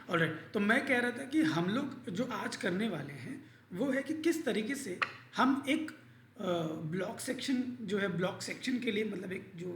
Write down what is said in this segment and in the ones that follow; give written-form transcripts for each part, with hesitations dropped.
Alright, तो मैं कह रहा था कि हम लोग जो आज करने वाले हैं वो है कि किस तरीके से हम एक ब्लॉग सेक्शन जो है, ब्लॉग सेक्शन के लिए मतलब एक जो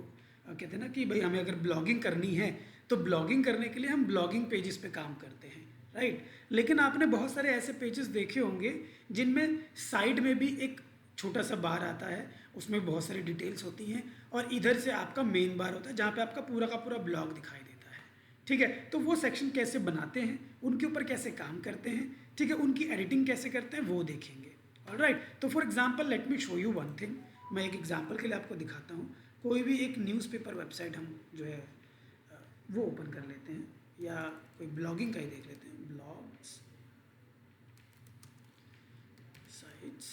कहते हैं ना कि भाई हमें अगर ब्लॉगिंग करनी है तो ब्लॉगिंग करने के लिए हम ब्लॉगिंग पेजेस पे काम करते हैं, राइट। लेकिन आपने बहुत सारे ऐसे पेजेस देखे होंगे जिनमें साइड में भी एक छोटा सा बार आता है, उसमें बहुत सारी डिटेल्स होती हैं और इधर से आपका मेन बार होता है जहाँ पे आपका पूरा का पूरा ब्लॉग दिखाई देता है, ठीक है। तो वो सेक्शन कैसे बनाते हैं, उनके ऊपर कैसे काम करते हैं, ठीक है, उनकी एडिटिंग कैसे करते हैं वो देखेंगे। ऑलराइट, तो for example let me show you one thing. मैं एक एग्जांपल के लिए आपको दिखाता हूँ। कोई भी एक न्यूज़पेपर वेबसाइट हम जो है वो ओपन कर लेते हैं, या कोई ब्लॉगिंग का ही देख लेते हैं, ब्लॉग्स साइट्स।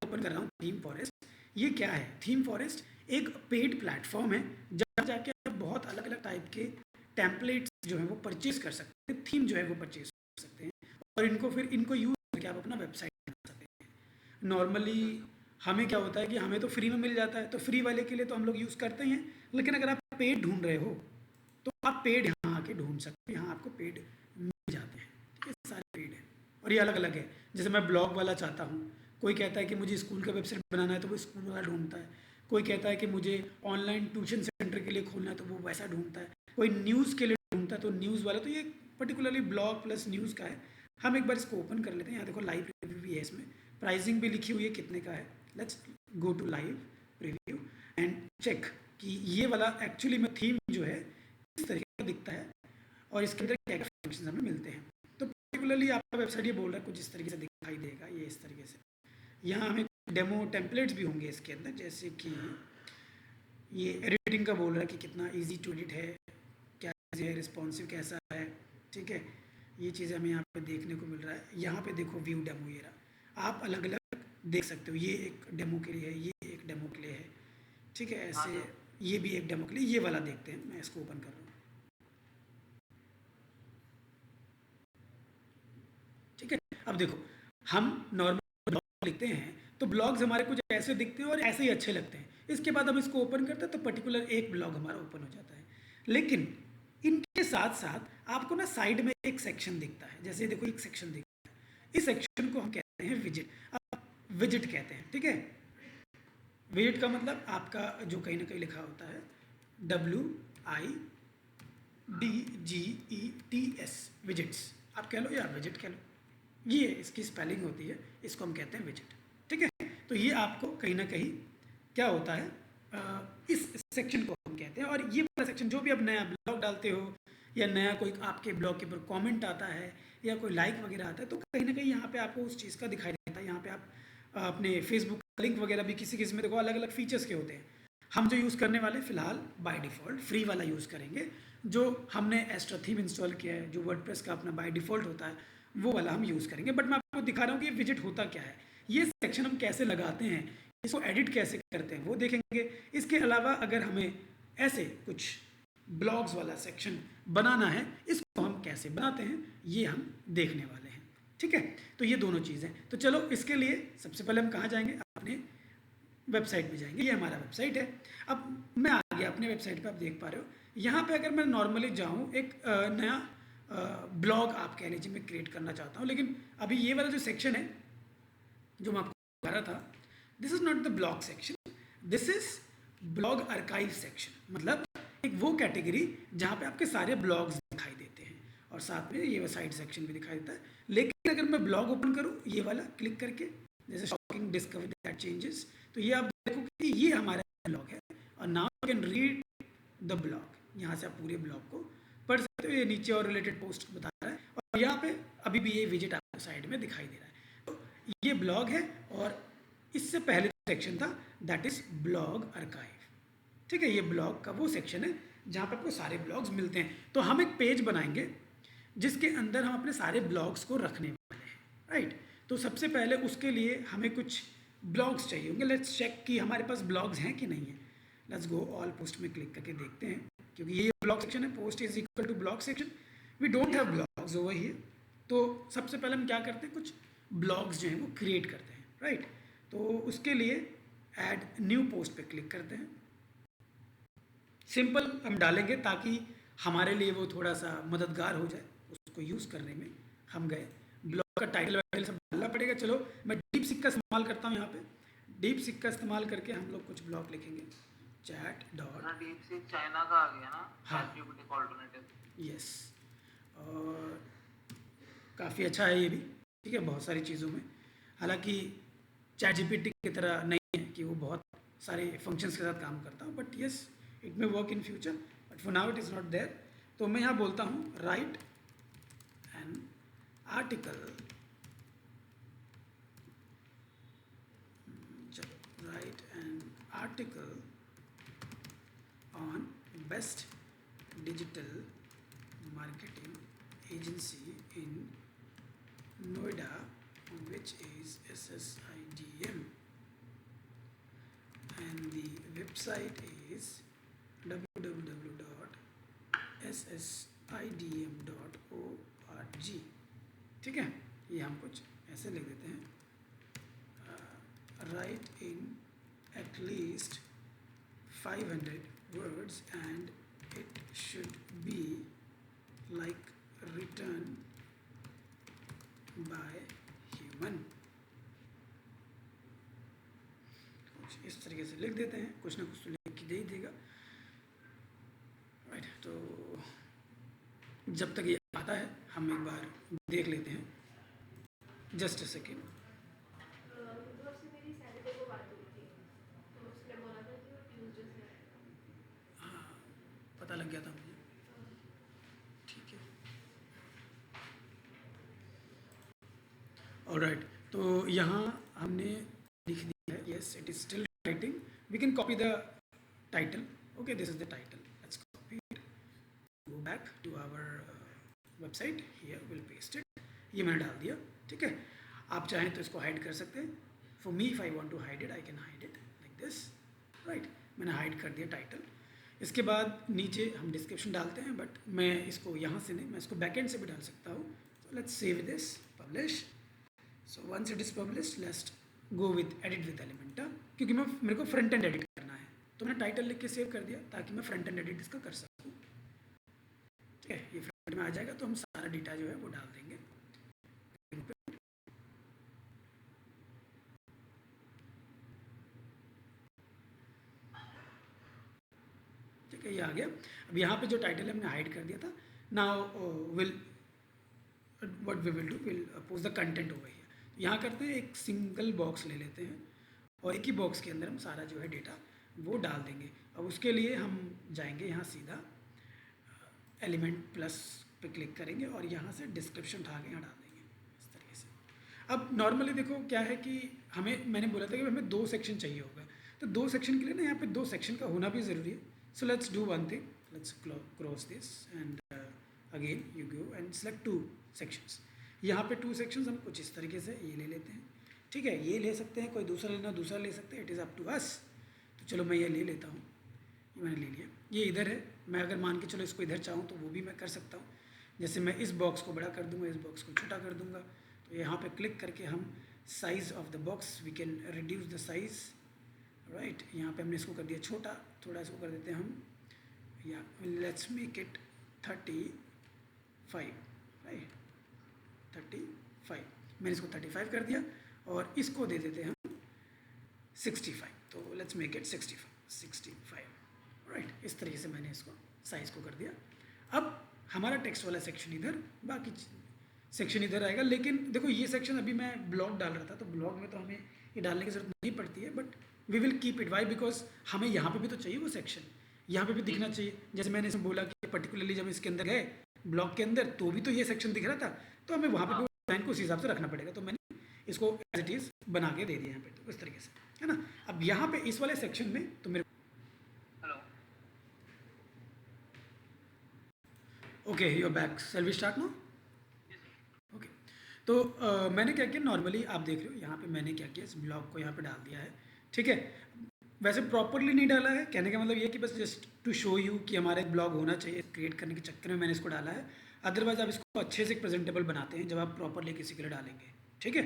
ओपन कर रहा हूँ थीम फॉरेस्ट। ये क्या है? थीम फॉरेस्ट एक पेड प्लेटफॉर्म है जहाँ जाके आप बहुत अलग अलग टाइप के टेम्पलेट्स जो है वो परचेज कर सकते हैं, थीम जो है वो परचेज कर सकते हैं और इनको यूज़ करके आप अपना वेबसाइट बना सकते हैं। नॉर्मली हमें क्या होता है कि हमें तो फ्री में मिल जाता है, तो फ्री वाले के लिए तो हम लोग यूज़ करते हैं, लेकिन अगर आप पेड ढूंढ रहे हो तो आप पेड यहाँ आके ढूंढ सकते हैं। यहाँ आपको पेड मिल जाते हैं, ठीक है, सारे पेड है और ये अलग अलग है। जैसे मैं ब्लॉग वाला चाहता हूँ, कोई कहता है कि मुझे स्कूल का वेबसाइट बनाना है तो वो स्कूल वाला ढूंढता है, कोई कहता है कि मुझे ऑनलाइन ट्यूशन सेंटर के लिए खोलना है तो वो वैसा ढूंढता है, कोई न्यूज़ के लिए ढूंढता है तो न्यूज़ वाला। तो ये पर्टिकुलरली ब्लॉग प्लस न्यूज़ का है। हम एक बार इसको ओपन कर लेते हैं। यहाँ देखो लाइव रिव्यू भी है, इसमें प्राइसिंग भी लिखी हुई है कितने का है। Let's go to live review and check कि ये वाला एक्चुअली में थीम जो है इस तरीके का दिखता है और इसके अंदर क्या क्या फंक्शन हमें मिलते हैं। तो पर्टिकुलरली आपका वेबसाइट ये बोल रहा है कुछ इस तरीके से दिखाई देगा, ये इस तरीके से। यहाँ हमें डेमो टेम्पलेट्स भी होंगे इसके अंदर, जैसे कि ये एडिटिंग का बोल रहा है कि कितना इजी टू एडिट है, क्या है, रिस्पॉन्सिव कैसा है, ठीक है। ये चीज़ें हमें यहाँ पे देखने को मिल रहा है। यहाँ पे देखो व्यू डेमो, ये रहा, आप अलग अलग देख सकते हो। ये एक डेमो के लिए है, ये एक डेमो के लिए है, ठीक है। ऐसे ये भी एक डेमो के लिए, ये वाला देखते हैं। मैं इसको ओपन कर रहा हूँ, ठीक है। अब देखो हम नॉर्मल ब्लॉग लिखते हैं तो ब्लॉग्स हमारे कुछ ऐसे दिखते हैं और ऐसे ही अच्छे लगते हैं। इसके बाद हम इसको ओपन करते हैं तो पर्टिकुलर एक ब्लॉग हमारा ओपन हो जाता है। लेकिन इनके साथ साथ आपको ना साइड में एक सेक्शन दिखता है, जैसे देखो एक सेक्शन दिखता है, इस सेक्शन को हम कहते हैं विजिट। अब विजिट कहते हैं, ठीक है। विजिट का मतलब आपका जो कहीं ना कहीं लिखा होता है WIDGETS, विजिट्स आप कह लो या विजिट कह लो, ये इसकी स्पेलिंग होती है, इसको हम कहते हैं विजिट, ठीक है। तो ये आपको कहीं ना कहीं क्या होता है, इस सेक्शन को हम कहते हैं। और ये वाला सेक्शन जो भी आप नया ब्लॉग डालते हो या नया कोई आपके ब्लॉग के ऊपर कमेंट आता है या कोई लाइक वगैरह आता है तो कहीं ना कहीं यहाँ पे आपको उस चीज़ का दिखाई देता है। यहाँ पे आप अपने फेसबुक लिंक वगैरह भी किसी किसी में देखो अलग अलग फीचर्स के होते हैं। हम जो यूज़ करने वाले फ़िलहाल बाय डिफ़ॉल्ट फ्री वाला यूज़ करेंगे, जो हमने एक्स्ट्रा थीम इंस्टॉल किया है, जो वर्डप्रेस का अपना बाय डिफ़ॉल्ट होता है वो वाला हम यूज़ करेंगे। बट मैं आपको दिखा रहा हूँ कि ये विजिट होता क्या है, ये सेक्शन हम कैसे लगाते हैं, इसको एडिट कैसे करते हैं वो देखेंगे। इसके अलावा अगर हमें ऐसे कुछ ब्लॉग्स वाला सेक्शन बनाना है, इसको हम कैसे बनाते हैं ये हम देखने वाले हैं, ठीक है। तो ये दोनों चीज़ें, तो चलो इसके लिए सबसे पहले हम कहाँ जाएंगे, अपने वेबसाइट पे जाएंगे। ये हमारा वेबसाइट है। अब मैं आ गया अपने वेबसाइट पे, आप देख पा रहे हो। यहाँ पे अगर मैं नॉर्मली जाऊँ, एक नया ब्लॉग आप कह लीजिए मैं क्रिएट करना चाहता हूँ, लेकिन अभी ये वाला जो सेक्शन है जो मैं आपको बता रहा था, this is not the blog section, this is blog archive section. मतलब एक वो कैटेगरी जहाँ पे आपके सारे ब्लॉग्स दिखाई देते हैं और साथ में ये साइड सेक्शन भी दिखाई देता है। लेकिन अगर मैं ब्लॉग ओपन करूँ ये वाला क्लिक करके, जैसे शॉकिंग डिस्कवर दैट चेंजेस, तो ये आप देखो कि ये हमारा ब्लॉग है और now you can read the blog. यहाँ से आप पूरे ब्लॉग को पढ़ सकते हो। ये नीचे और रिलेटेड पोस्ट बता रहा है और यहाँ पे अभी भी ये विजिट आपको साइड में दिखाई दे रहा है। तो ये ब्लॉग है और इससे पहले सेक्शन था दैट इज़ ब्लॉग आर्काइव, ठीक है। ये ब्लॉग का वो सेक्शन है जहाँ पे आपको सारे ब्लॉग्स मिलते हैं। तो हम एक पेज बनाएंगे जिसके अंदर हम अपने सारे ब्लॉग्स को रखने वाले हैं, राइट। तो सबसे पहले उसके लिए हमें कुछ ब्लॉग्स चाहिए होंगे। लेट्स चेक कि हमारे पास ब्लॉग्स हैं कि नहीं है। लेट्स गो ऑल पोस्ट में क्लिक करके देखते हैं, क्योंकि ये ब्लॉग सेक्शन है, post is equal to blog section, we don't have blogs over here. तो सबसे पहले हम क्या करते हैं, कुछ ब्लॉग्स जो हैं वो क्रिएट करते हैं, राइट। तो उसके लिए ऐड न्यू पोस्ट पे क्लिक करते हैं। सिंपल हम डालेंगे ताकि हमारे लिए वो थोड़ा सा मददगार हो जाए उसको यूज़ करने में। हम गए, ब्लॉग का टाइटल वाइटल सब डालना पड़ेगा। चलो मैं डीप सीक का इस्तेमाल करता हूँ यहाँ पे। डीप सीक का इस्तेमाल करके हम लोग कुछ ब्लॉग लिखेंगे। चैट डॉट ना डीप सीक चाइना का आ गया ना, हाँ ChatGPT का ऑल्टरनेटिव। यस, और काफ़ी अच्छा है ये भी, ठीक है, बहुत सारी चीज़ों में। हालांकि चैट जीपीटी की तरह नहीं है कि वो बहुत सारे फंक्शंस के साथ काम करता हूँ, but yes it may work in future, but for now it is not there. तो मैं यहाँ बोलता हूँ write an article, write an article on best digital marketing agency in Noida, which is SSIDM, and the website is www.ssidm.org। ठीक है, ये हम कुछ ऐसे लिख देते हैं, right in at least 500 words and it should be like written by human। कुछ इस तरीके से लिख देते हैं, कुछ ना कुछ तो लिख के दे ही देगा, राइट। तो जब तक ये आता है हम एक बार देख लेते हैं, जस्ट अ सेकेंड। हाँ, पता लग गया था मुझे, ठीक है, ऑलराइट। तो यहाँ हमने लिख दिया है, yes it is still writing, we can copy the title, okay this is the title, let's copy it, go back to our website, here will paste it. ये मैंने डाल दिया, ठीक है। आप चाहें तो इसको हाइड कर सकते हैं, for me if I want to hide it I can hide it like this, right. मैंने हाइड कर दिया टाइटल। इसके बाद नीचे हम डिस्क्रिप्शन डालते हैं, बट मैं इसको यहाँ से नहीं, मैं इसको बैकएंड से भी डाल सकता हूँ। So let's save this, publish. So once it is publish let's go with edit with Elementor, क्योंकि मेरे को फ्रंट एंड एडिट करना है, तो मैंने टाइटल लिख के सेव कर दिया ताकि मैं फ्रंट एंड एडिट इसका कर सकूँ, ठीक है। ये फ्रंट में आ जाएगा तो हम सारा डेटा जो है वो डाल देंगे। ठीक है, ये आ गया। अब यहाँ पे जो टाइटल हमने हाइड कर दिया था, now will what we will do, will post the content over here. यहाँ करते हैं, एक सिंगल बॉक्स ले लेते हैं और एक ही बॉक्स के अंदर हम सारा जो है डेटा वो डाल देंगे। अब उसके लिए हम जाएंगे यहाँ सीधा एलिमेंट प्लस पे क्लिक करेंगे और यहाँ से डिस्क्रिप्शन उठा के यहाँ डाल देंगे इस तरीके से। अब नॉर्मली देखो क्या है कि मैंने बोला था कि हमें 2 सेक्शन चाहिए होगा, तो 2 सेक्शन के लिए ना यहाँ पे 2 सेक्शन का होना भी ज़रूरी है। So let's do one thing, let's cross this and again you go and select 2 sections. यहाँ पे 2 सेक्शंस हम कुछ इस तरीके से ये ले लेते हैं, ठीक है। ये ले सकते हैं, कोई दूसरा लेना दूसरा ले सकते हैं, it is up to us. तो चलो मैं ये ले लेता हूँ, ये मैंने ले लिया, ये इधर है। मैं अगर मान के चलो इसको इधर चाहूँ तो वो भी मैं कर सकता हूँ, जैसे मैं इस बॉक्स को बड़ा कर दूँगा, इस बॉक्स को छोटा कर दूँगा। तो यहाँ पे क्लिक करके हम size of the box we can reduce the size, right. यहाँ पे हमने इसको कर दिया छोटा, थोड़ा इसको कर देते हैं हम, या लेट्स मेक इट 35, राइट 35। मैंने इसको 35 कर दिया और इसको दे देते हैं हम 65, तो लेट्स मेक इट 65, राइट। इस तरीके से मैंने इसको साइज़ को कर दिया। अब हमारा टेक्स्ट वाला सेक्शन इधर, बाकी सेक्शन इधर आएगा। लेकिन देखो ये सेक्शन अभी मैं ब्लॉग डाल रहा था, तो ब्लॉग में तो हमें ये डालने की ज़रूरत नहीं पड़ती है, but we will keep it, why because हमें यहाँ पे भी तो चाहिए वो सेक्शन, यहाँ पे भी दिखना चाहिए। जैसे मैंने इसमें बोला कि पर्टिकुलरली जब इसके अंदर गए ब्लॉग के अंदर तो भी तो ये सेक्शन दिख रहा था, तो हमें वहाँ पे भी लाइन को उस हिसाब से रखना पड़ेगा। तो मैंने इसको एज इट इज़ बना के दे दिया यहाँ पे, तो इस तरीके से, है ना। अब यहाँ पे इस वाले सेक्शन में तो मेरे okay you're back, shall we start now? Okay, तो मैंने क्या किया, नॉर्मली आप देख रहे हो यहाँ पे मैंने क्या किया, इस ब्लॉग को यहाँ पे डाल दिया है, ठीक है। वैसे प्रॉपरली नहीं डाला है, कहने का मतलब ये कि बस जस्ट टू शो यू कि हमारा एक ब्लॉग होना चाहिए, क्रिएट करने के चक्कर में मैंने इसको डाला है। अदरवाइज आप इसको अच्छे से प्रेजेंटेबल बनाते हैं जब आप प्रॉपरली किसी के लिए डालेंगे, ठीक है।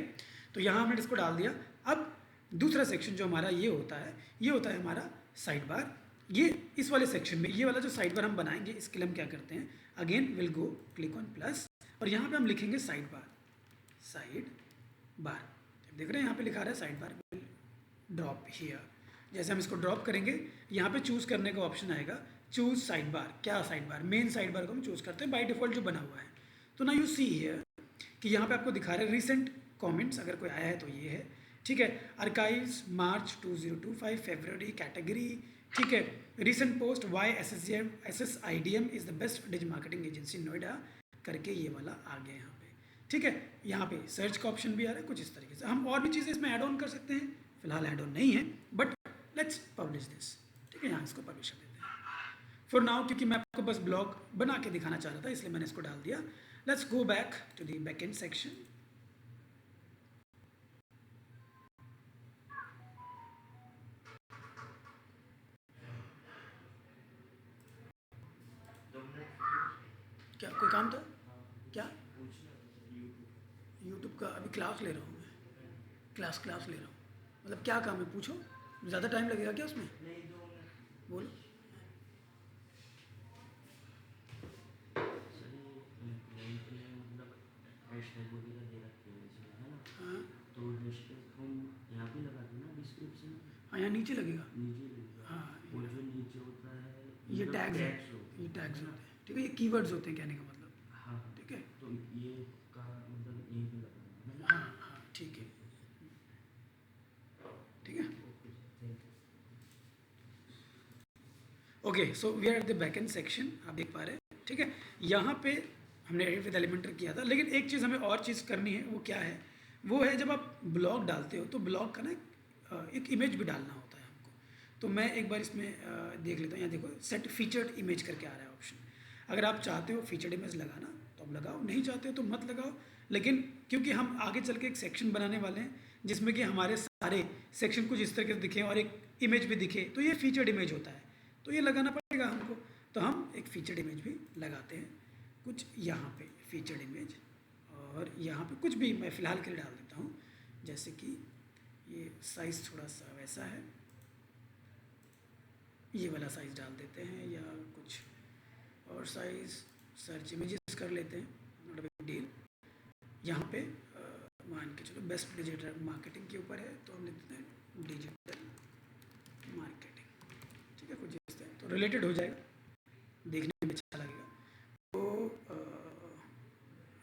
तो यहाँ हमने इसको डाल दिया। अब दूसरा सेक्शन जो हमारा ये होता है हमारा साइड बार। ये इस वाले सेक्शन में ये वाला जो साइड बार हम बनाएंगे इसके लिए हम क्या करते हैं, again will go click on plus और यहाँ पे हम लिखेंगे साइड बार। देख रहे हैं यहाँ पे लिखा रहा है side bar will drop here. जैसे हम इसको ड्रॉप करेंगे यहाँ पे चूज़ करने का ऑप्शन आएगा, चूज़ साइड बार। क्या sidebar? Main sidebar को हम चूज़ करते हैं बाय डिफ़ॉल्ट जो बना हुआ है। तो ना यू सी हियर कि यहाँ पे आपको दिखा रहा है रिसेंट कमेंट्स, अगर कोई आया है तो ये है, ठीक है। आर्काइव्स मार्च 2025 फरवरी कैटेगरी, ठीक है। Recent post why SSIDM is the best digital marketing agency Noida करके ये वाला आ गया यहाँ पे, ठीक है। यहाँ पे सर्च का ऑप्शन भी आ रहा है कुछ इस तरीके से। हम और भी चीज़ें इसमें ऐड ऑन कर सकते हैं, फिलहाल ऐड ऑन नहीं है, बट लेट्स पब्लिश दिस, ठीक है। यहाँ इसको पब्लिश कर देते हैं फॉर नाउ, क्योंकि मैं आपको बस ब्लॉग बना के दिखाना चाह रहा था इसलिए मैंने इसको डाल दिया। Let's go back to the backend section. क्या कोई काम था क्या? यूट्यूब का अभी क्लास ले रहा हूँ मैं, क्लास ले रहा हूँ। मतलब क्या काम है पूछो, ज़्यादा टाइम लगेगा क्या उसमें? बोलो। हाँ हाँ, यहाँ नीचे लगेगा। हाँ ये टैग्स हैं, ये टैग्स होते हैं, ठीक है। ये कीवर्ड्स होते हैं कहने का मतलब, ठीक है। तो ये का मतलब यहीं पे लगाना है। हाँ हाँ ठीक है, ठीक है। Okay, so we are at the back end section, आप देख पा रहे हैं, ठीक है। यहाँ पे हमने एडिट विद एलिमेंटर किया था, लेकिन एक चीज़ हमें और चीज़ करनी है, वो क्या है? वो है जब आप ब्लॉग डालते हो तो ब्लॉग का ना एक इमेज भी डालना होता है हमको। तो मैं एक बार इसमें देख लेता हूँ। यहाँ देखो सेट फीचर्ड इमेज करके आ रहा है ऑप्शन। अगर आप चाहते हो फीचर्ड इमेज लगाना तो आप लगाओ, नहीं चाहते हो तो मत लगाओ। लेकिन क्योंकि हम आगे चल के एक सेक्शन बनाने वाले हैं जिसमें कि हमारे सारे सेक्शन कुछ इस तरीके से दिखें और एक इमेज भी दिखे, तो ये फीचर्ड इमेज होता है, तो ये लगाना पड़ेगा हमको। तो हम एक फीचर्ड इमेज भी लगाते हैं, कुछ यहाँ पे फीचर्ड इमेज, और यहाँ पे कुछ भी मैं फ़िलहाल के लिए डाल देता हूँ, जैसे कि ये साइज़ थोड़ा सा वैसा है, ये वाला साइज़ डाल देते हैं, या कुछ और साइज़ सर्च इमेजेस कर लेते हैं, नॉट अ बिग डील। यहाँ पे मान के चलो बेस्ट डिजिटल मार्केटिंग के ऊपर है, तो हम लिखते हैं डिजिटल मार्केटिंग, ठीक है। कुछ इस तरह तो रिलेटेड हो जाएगा, देखने में अच्छा लगेगा। तो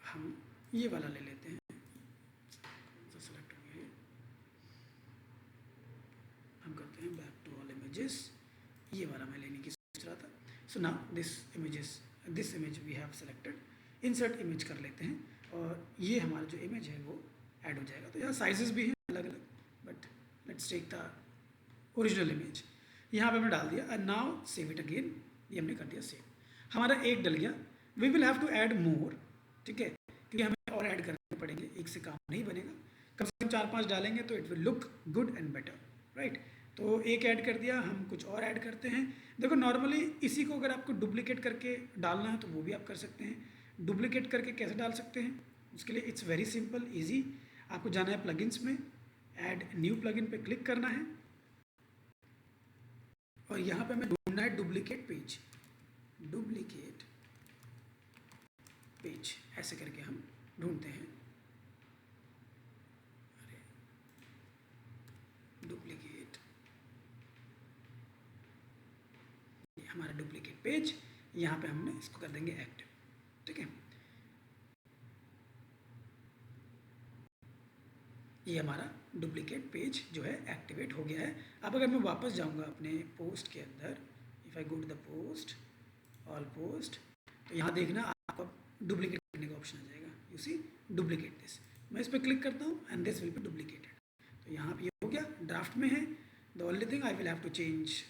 हम ये वाला ले लेते हैं, सेलेक्ट हो गया, हम करते हैं बैक टू ऑल इमेजेस। ये वाला मैं लेने की सोच रहा था। So now this image we have selected, insert image कर लेते हैं, और ये हमारा जो इमेज है वो ऐड हो जाएगा। तो यहाँ साइजेस भी हैं अलग अलग, but let's take the original image. यहाँ पे मैं डाल दिया, and now save it again, ये हमने कर दिया सेव। हमारा एक डल गया। We will have to add more, ठीक है, क्योंकि हमें और ऐड करने पड़ेंगे, एक से काम नहीं बनेगा। कम से कम 4-5 डालेंगे तो it will look good and better, right. तो एक ऐड कर दिया, हम कुछ और ऐड करते हैं। देखो नॉर्मली इसी को अगर आपको डुप्लीकेट करके डालना है तो वो भी आप कर सकते हैं। डुप्लीकेट करके कैसे डाल सकते हैं, उसके लिए इट्स वेरी सिंपल ईजी। आपको जाना है प्लगइन्स में, ऐड न्यू प्लगइन पे क्लिक करना है, और यहाँ पे हमें ढूंढना है डुप्लीकेट पेज, ऐसे करके हम ढूंढते हैं। अरे डुप्लीकेट, हमारा डुप्लीकेट पेज, यहाँ पे हमने इसको कर देंगे एक्टिव, ठीक है। ये हमारा डुप्लीकेट पेज जो है एक्टिवेट हो गया है। अब अगर मैं वापस जाऊंगा अपने पोस्ट के अंदर, if I go to the post, all post, तो यहाँ देखना आपको डुप्लीकेट करने का ऑप्शन आ जाएगा, यू सी डुप्लीकेट दिस। मैं इस पर क्लिक करता हूँ and this will be duplicated. तो यहाँ पे ये हो गया, ड्राफ्ट में है। The only thing I will have to change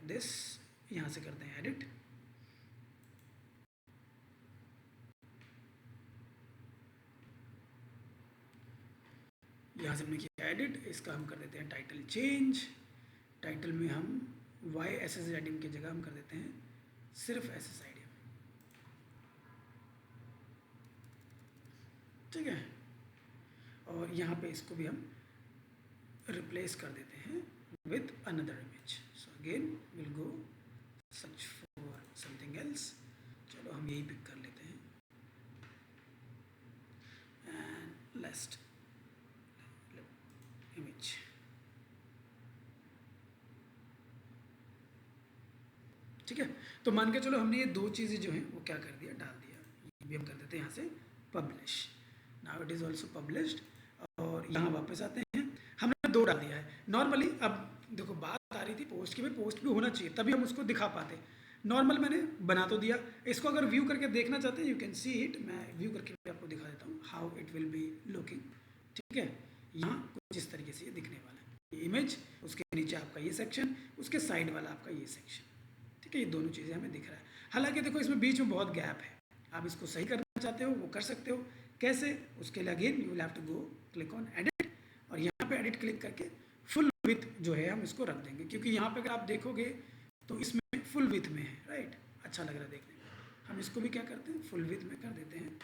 this, यहाँ से करते हैं एडिट, यहाँ से हमने किया एडिट, इसका हम कर देते हैं टाइटल चेंज। टाइटल में हम YSSIDM की जगह हम कर देते हैं सिर्फ SSIDM, ठीक है। और यहाँ पे इसको भी हम रिप्लेस कर देते हैं with another image. So again will go search for something else, चलो हम यही पिक कर लेते हैं, एंड लास्ट इमेज। ठीक है, तो मान के चलो हमने ये दो चीज़ें जो हैं वो क्या कर दिया, डाल दिया। ये भी हम कर देते हैं यहाँ से publish, now it is also published. और यहाँ वापस आते हैं, हमने दो डाल दिया है। नॉर्मली अब देखो बात आ रही थी पोस्ट की, भाई पोस्ट भी होना चाहिए तभी हम उसको दिखा पाते। नॉर्मल मैंने बना तो दिया, इसको अगर व्यू करके देखना चाहते हैं यू कैन सी इट, मैं व्यू करके भी आपको दिखा देता हूँ how it will be looking. ठीक है, यहाँ कुछ इस तरीके से ये दिखने वाला है, ये इमेज, उसके नीचे आपका ये सेक्शन, उसके साइड वाला आपका ये सेक्शन। ठीक है, ये दोनों चीज़ें हमें दिख रहा है। हालांकि देखो इसमें बीच में बहुत गैप है, आप इसको सही करना चाहते हो वो कर सकते हो। कैसे, उसके लिए again you will have to go click on edit, और यहाँ पे एडिट क्लिक करके फुल विथ जो है हम इसको रख देंगे, क्योंकि यहाँ पे अगर आप देखोगे तो इसमें फुल विथ में है, राइट, अच्छा लग रहा है देखने में। हम इसको भी क्या करते हैं, फुल विथ में कर देते हैं।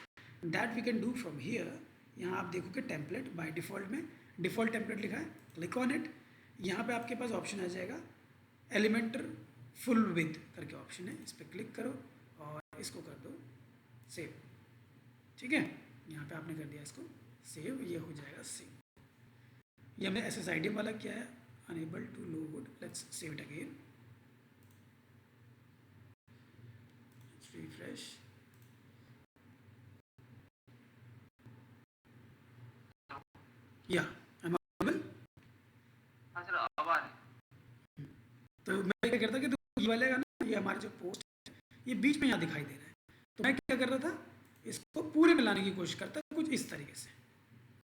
That we can do from here. यहाँ आप देखोगे टेम्पलेट बाय डिफ़ॉल्ट में डिफ़ॉल्ट टेम्पलेट लिखा है, क्लिक ऑन इट। यहाँ पे आपके पास ऑप्शन आ जाएगा एलिमेंटर फुल विथ करके ऑप्शन है, इस पर क्लिक करो और इसको कर दो सेव। ठीक है, यहाँ पे आपने कर दिया इसको सेव, ये हो जाएगा सेव। ये हमने SSID वाला किया है, enable to load, let's save it again, refresh. या अब आ रही। तो मैं क्या करता कि तो ये वाले का ना, ये हमारा जो पोस्ट है ये बीच में यहाँ दिखाई दे रहा है, तो मैं क्या कर रहा था, इसको पूरे में लाने की कोशिश करता कुछ इस तरीके से।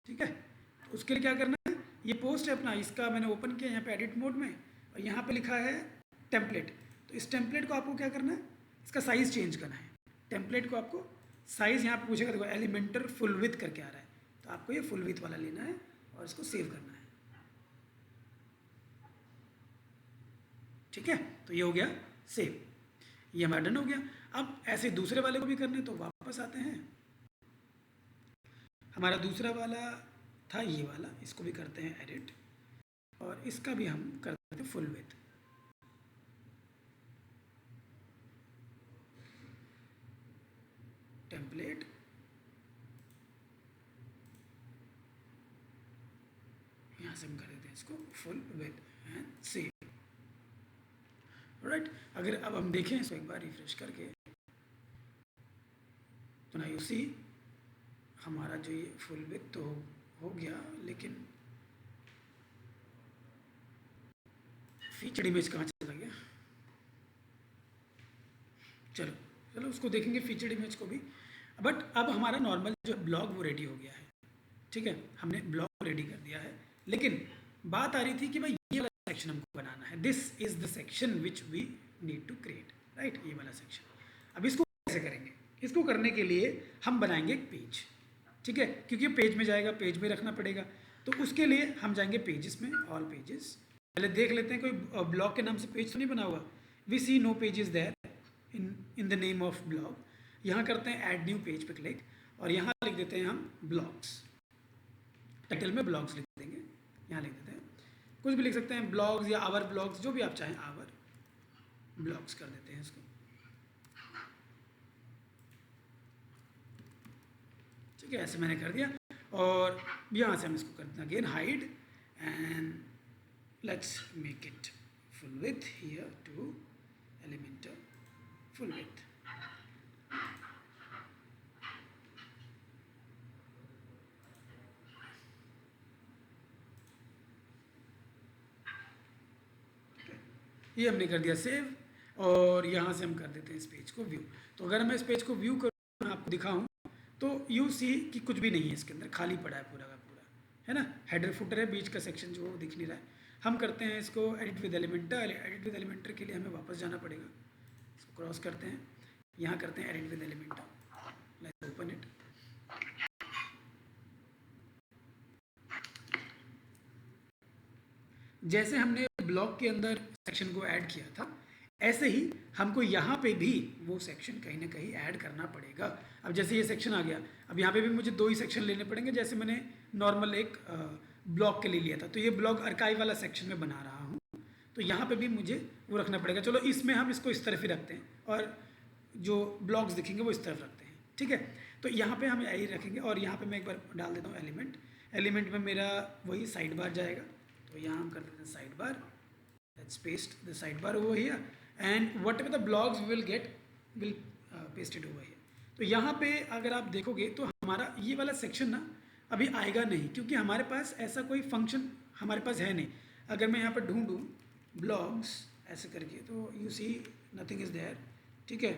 ठीक है, तो उसके लिए क्या करना है, ये पोस्ट है अपना, इसका मैंने ओपन किया यहाँ पे एडिट मोड में, और यहाँ पे लिखा है टेम्पलेट। तो इस टेम्पलेट को आपको क्या करना है, इसका साइज़ चेंज करना है। टेम्पलेट को आपको साइज़ यहाँ पे पूछेगा, देखो एलिमेंटर फुल विथ करके आ रहा है, तो आपको ये फुल विथ वाला लेना है और इसको सेव करना है। ठीक है, तो ये हो गया सेव, ये हमारा डन हो गया। अब ऐसे दूसरे वाले को भी करने, तो वापस आते हैं, हमारा दूसरा वाला था ये वाला, इसको भी करते हैं एडिट, और इसका भी हम करते हैं फुल विथ। टेम्पलेट, यहाँ से हम कर देते हैं इसको full with and save. Right, अगर अब हम देखें इसको एक बार रिफ्रेश करके, तो ना यू सी हमारा जो ये फुल विथ तो हो गया, लेकिन फीचर्ड इमेज कहाँ चला गया, चलो चलो उसको देखेंगे फीचर्ड इमेज को भी। बट अब हमारा नॉर्मल जो ब्लॉग वो रेडी हो गया है। ठीक है, हमने ब्लॉग रेडी कर दिया है, लेकिन बात आ रही थी कि भाई ये वाला सेक्शन हमको बनाना है, this is the section which we need to create, right, ये वाला सेक्शन। अब इसको कैसे करेंगे, इसको करने के लिए हम बनाएंगे एक पेज। ठीक है, क्योंकि पेज में जाएगा, पेज में रखना पड़ेगा, तो उसके लिए हम जाएंगे पेजेस में, ऑल पेजेस। पहले देख लेते हैं कोई ब्लॉग के नाम से पेज तो नहीं बना हुआ। We see no pages there in the name of blog. यहाँ करते हैं ऐड न्यू पेज पे क्लिक, और यहाँ लिख देते हैं हम ब्लॉग्स, टाइटल में ब्लॉग्स लिख देंगे, यहाँ लिख देते हैं, कुछ भी लिख सकते हैं, ब्लॉग्स या आवर ब्लॉग्स, जो भी आप चाहें, आवर ब्लॉग्स कर देते हैं इसको। ठीक है, ऐसे मैंने कर दिया, और यहाँ से हम इसको कर देते हैं again hide, and let's make it full width here to Elementor full width. ये हमने कर दिया सेव, और यहाँ से हम कर देते हैं इस पेज को व्यू। तो अगर मैं इस पेज को व्यू करूँ, आपको दिखाऊँ, तो यू सी कि कुछ भी नहीं है इसके अंदर, खाली पड़ा है पूरा का पूरा, है ना। हेडर फुटर है, बीच का सेक्शन जो वो दिख नहीं रहा है। हम करते हैं इसको edit with Elementor. Edit with Elementor के लिए हमें वापस जाना पड़ेगा, इसको क्रॉस करते हैं, यहाँ करते हैं edit with Elementor, let's open it. जैसे हमने ब्लॉग के अंदर सेक्शन को ऐड किया था, ऐसे ही हमको यहाँ पे भी वो सेक्शन कहीं ना कहीं ऐड करना पड़ेगा। अब जैसे ये सेक्शन आ गया, अब यहाँ पे भी मुझे दो ही सेक्शन लेने पड़ेंगे, जैसे मैंने नॉर्मल एक ब्लॉग के लिए लिया था, तो ये ब्लॉग आर्काइव वाला सेक्शन में बना रहा हूँ। तो यहाँ पे भी मुझे वो रखना पड़ेगा। चलो इसमें हम इसको इस तरफ ही रखते हैं और जो ब्लॉक्स दिखेंगे वो इस तरफ रखते हैं, ठीक है। तो यहाँ पे हम यही रखेंगे और यहाँ पे मैं एक बार डाल देता हूँ एलिमेंट में मेरा वही साइड बार जाएगा। तो यहाँ हम कर देते हैं side bar, let's paste the side bar over here and what ever the blocks will pasted over here. तो यहाँ पे अगर आप देखोगे तो हमारा ये वाला सेक्शन ना अभी आएगा नहीं, क्योंकि हमारे पास ऐसा कोई फंक्शन हमारे पास है नहीं। अगर मैं यहाँ पर ढूंढूँ ब्लॉग्स ऐसे करके तो you see nothing is there, ठीक है।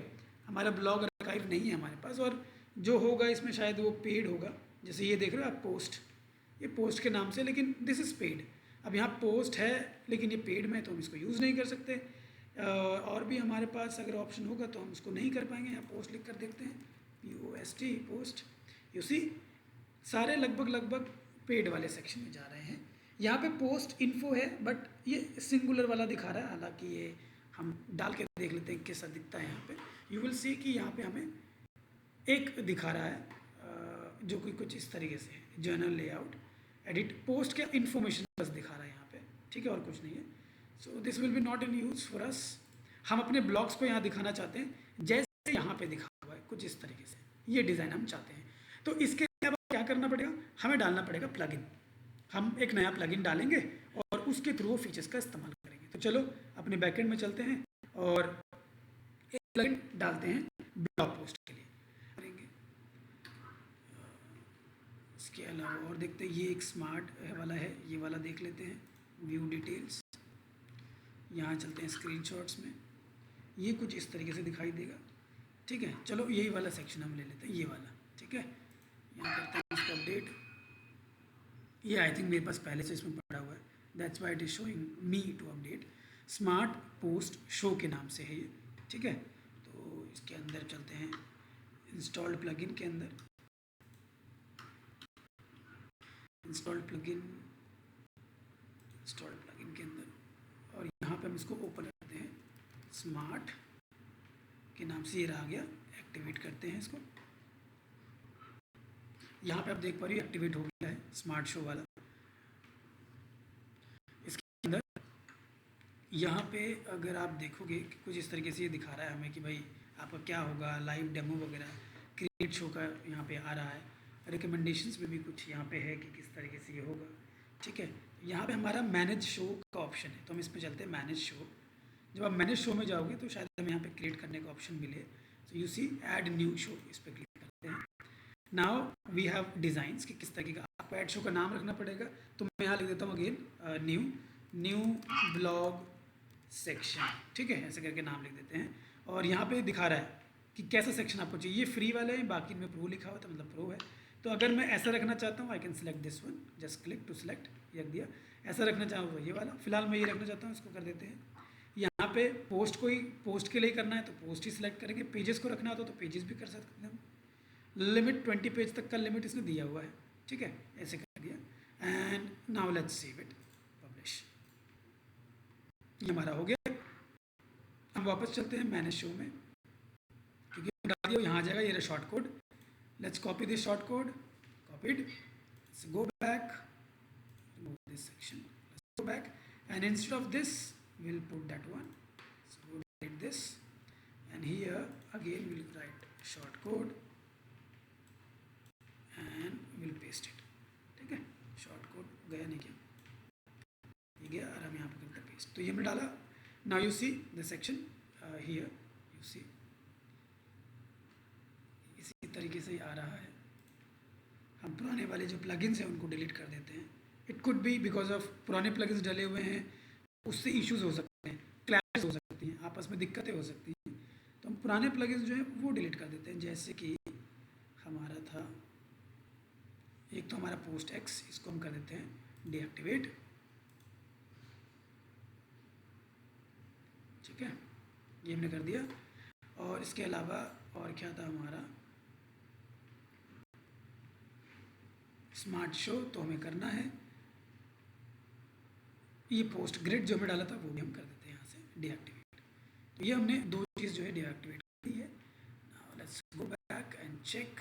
हमारा ब्लॉग आर्काइव नहीं है हमारे पास, और जो होगा इसमें शायद वो पेड होगा। जैसे ये देख रहे हो आप पोस्ट, ये पोस्ट के नाम से, लेकिन दिस इज़ पेड। अब यहाँ पोस्ट है लेकिन ये पेड में है तो हम इसको यूज़ नहीं कर सकते। और भी हमारे पास अगर ऑप्शन होगा तो हम उसको नहीं कर पाएंगे। यहाँ पोस्ट लिख कर देखते हैं, POST पोस्ट। यू सी सारे लगभग पेड वाले सेक्शन में जा रहे हैं। यहाँ पे पोस्ट इन्फो है बट ये सिंगुलर वाला दिखा रहा है, हालांकि ये हम डाल के देख लेते हैं कैसा दिखता है। यहाँ पे यू विल सी कि यहाँ पे हमें एक दिखा रहा है जो कि कुछ इस तरीके से है, जर्नल लेआउट एडिट पोस्ट के इन्फॉर्मेशन बस दिखा रहा है यहाँ पे, ठीक है, और कुछ नहीं है। So this will B not in use for us. हम अपने ब्लॉग्स को यहाँ दिखाना चाहते हैं जैसे यहाँ पे दिखा हुआ है, कुछ इस तरीके से ये डिज़ाइन हम चाहते हैं। तो इसके अलावा क्या करना पड़ेगा, हमें डालना पड़ेगा प्लगइन। हम एक नया प्लगइन डालेंगे और उसके थ्रू फीचर्स का इस्तेमाल करेंगे। तो चलो अपने बैकएंड में चलते हैं और एक प्लगइन डालते हैं ब्लॉग पोस्ट के लिए करेंगे। इसके अलावा और देखते हैं, ये एक स्मार्ट वाला है, ये वाला देख लेते हैं, व्यू डिटेल्स। यहाँ चलते हैं स्क्रीनशॉट्स में, ये कुछ इस तरीके से दिखाई देगा, ठीक है। चलो यही वाला सेक्शन हम ले लेते हैं, ये वाला, ठीक है। यहाँ करते हैं इसको अपडेट। ये आई थिंक मेरे पास पहले से इसमें पड़ा हुआ है, that's why it is showing me to update. Smart post show के नाम से है ये, ठीक है। तो इसके अंदर चलते हैं, इंस्टॉल्ड प्लगइन के अंदर, इंस्टॉल्ड प्लगइन के अंदर, और यहाँ पे हम इसको ओपन करते हैं। स्मार्ट के नाम से ये रहा गया, एक्टिवेट करते हैं इसको। यहाँ पे आप देख पा रहे हो एक्टिवेट हो गया है स्मार्ट शो वाला। इसके अंदर यहाँ पे अगर आप देखोगे कि कुछ इस तरीके से ये दिखा रहा है हमें कि भाई आपका क्या होगा, लाइव डेमो वगैरह, क्रिएट शो का यहाँ पे आ रहा है। रिकमेंडेशंस में भी कुछ यहाँ पे है कि किस तरीके से ये होगा, ठीक है। यहाँ पे हमारा मैनेज शो का ऑप्शन है, तो हम इस पर चलते हैं मैनेज शो। जब आप मैनेज शो में जाओगे तो शायद हमें यहाँ पे क्रिएट करने का ऑप्शन मिले, तो you see add new show, इस पर क्लिक करते हैं। नाउ वी हैव डिज़ाइंस कि किस तरीके का आपको ऐड शो का नाम रखना पड़ेगा। तो मैं यहाँ लिख देता हूँ अगेन न्यू ब्लॉग सेक्शन, ठीक है, ऐसे करके नाम लिख देते हैं। और यहाँ पे दिखा रहा है कि कैसा सेक्शन आपको चाहिए। ये फ्री वाले हैं, बाकी में प्रो लिखा हुआ था, मतलब प्रो है। तो अगर मैं ऐसा रखना चाहता हूँ, I can select this one, just click to select, रख दिया। ऐसा रखना चाहूँ तो ये वाला, फिलहाल मैं ये रखना चाहता हूँ, इसको कर देते हैं। यहाँ पे पोस्ट पोस्ट के लिए करना है तो पोस्ट ही सिलेक्ट करेंगे, पेजेस को रखना होता तो पेजेस भी कर सकते हैं हम। लिमिट 20 पेज तक का लिमिट इसने दिया हुआ है, ठीक है, ऐसे कर दिया। And now let's save it, publish. ये हमारा हो गया। हम वापस चलते हैं मैनेज शो में, क्योंकि डाल दिया, यहाँ आ जाएगा ये रहा short code. Let's copy this short code, copied, let's go back, remove this section, let's go back, and instead of this we'll put that one. So we'll write this, and here again we'll write short code and we'll paste it, ठीक है। Short code गया नहीं क्या, ये गया, और हम यहाँ पर करते हैं पेस्ट। तो ये हमने डाला। Now you see the section here, you see इसी तरीके से ही आ रहा है। हम पुराने वाले जो प्लगइन्स हैं उनको डिलीट कर देते हैं। It could be because of पुराने प्लगइन्स डले हुए हैं, उससे इश्यूज हो सकते हैं, क्लैश हो सकती हैं, आपस में दिक्कतें हो सकती हैं। तो हम पुराने प्लगइन्स जो हैं वो डिलीट कर देते हैं। जैसे कि हमारा था एक, तो हमारा पोस्ट एक्स, इसको हम कर देते हैं डीएक्टिवेट, ठीक है, ये हमने कर दिया। और इसके अलावा और क्या था हमारा, स्मार्ट शो तो हमें करना है। ये पोस्ट ग्रिड जो हमें डाला था वो भी हम कर देते हैं यहाँ से डीएक्टिवेट। तो ये हमने दो चीज़ जो है डीएक्टिवेट कर दी है। Now let's go back and check.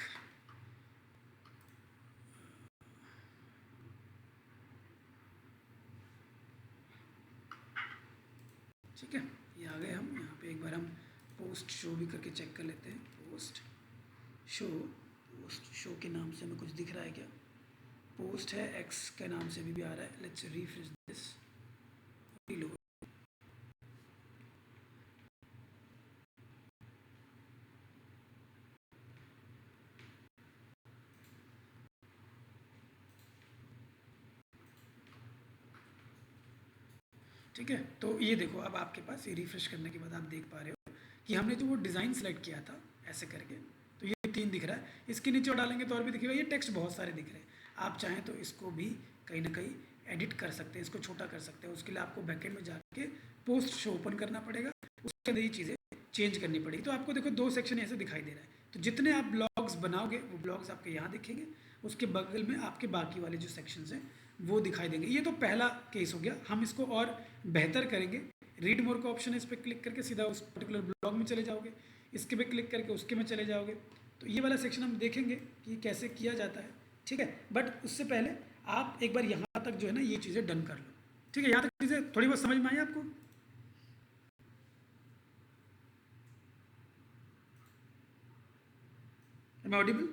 Post show भी करके चेक कर लेते हैं। पोस्ट शो के नाम से हमें कुछ दिख रहा है क्या? पोस्ट है, एक्स के नाम से भी आ रहा है। Let's refresh this. ठीक है, तो ये देखो अब आपके पास ये रिफ्रेश करने के बाद आप देख पा रहे हो कि हमने जो वो डिज़ाइन सेलेक्ट किया था ऐसे करके, तो ये 3 दिख रहा है। इसके नीचे और डालेंगे तो और भी दिखेगा। ये टेक्स्ट बहुत सारे दिख रहे हैं। आप चाहें तो इसको भी कहीं ना कहीं एडिट कर सकते हैं, इसको छोटा कर सकते हैं। उसके लिए आपको बैकएंड में जाके पोस्ट शो ओपन करना पड़ेगा, उसके अंदर ये चीज़ें चेंज करनी पड़ेगी। तो आपको देखो 2 सेक्शन ऐसे दिखाई दे रहा है। तो जितने आप ब्लॉग्स बनाओगे वो ब्लॉग्स आपके यहाँ दिखेंगे, उसके बगल में आपके बाकी वाले जो सेक्शंस हैं वो दिखाई देंगे। ये तो पहला केस हो गया। हम इसको और बेहतर करेंगे। रीड मोर का ऑप्शन है, इस पर क्लिक करके सीधा उस पर्टिकुलर ब्लॉग में चले जाओगे। इसके पे क्लिक करके उसके में चले जाओगे। तो ये वाला सेक्शन हम देखेंगे कि कैसे किया जाता है। ठीक है, बट उससे पहले आप एक बार यहाँ तक जो है ना ये चीज़ें डन कर लो। ठीक है, यहाँ तक चीज़ें थोड़ी बहुत समझ में आई आपको? Am I audible?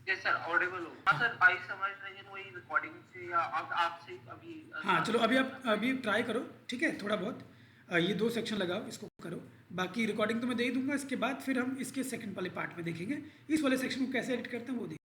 Yes sir, Audible हो। हाँ सर, आई समझ रही है वही रिकॉर्डिंग से या आपसे अभी। हाँ चलो, अभी ट्राई करो। ठीक है, थोड़ा बहुत ये 2 सेक्शन लगाओ, इसको करो। बाकी रिकॉर्डिंग तो मैं दे ही दूंगा। इसके बाद फिर हम इसके सेकंड वाले पार्ट में देखेंगे। इस वाले सेक्शन को कैसे एडिट करते हैं वो देखेंगे।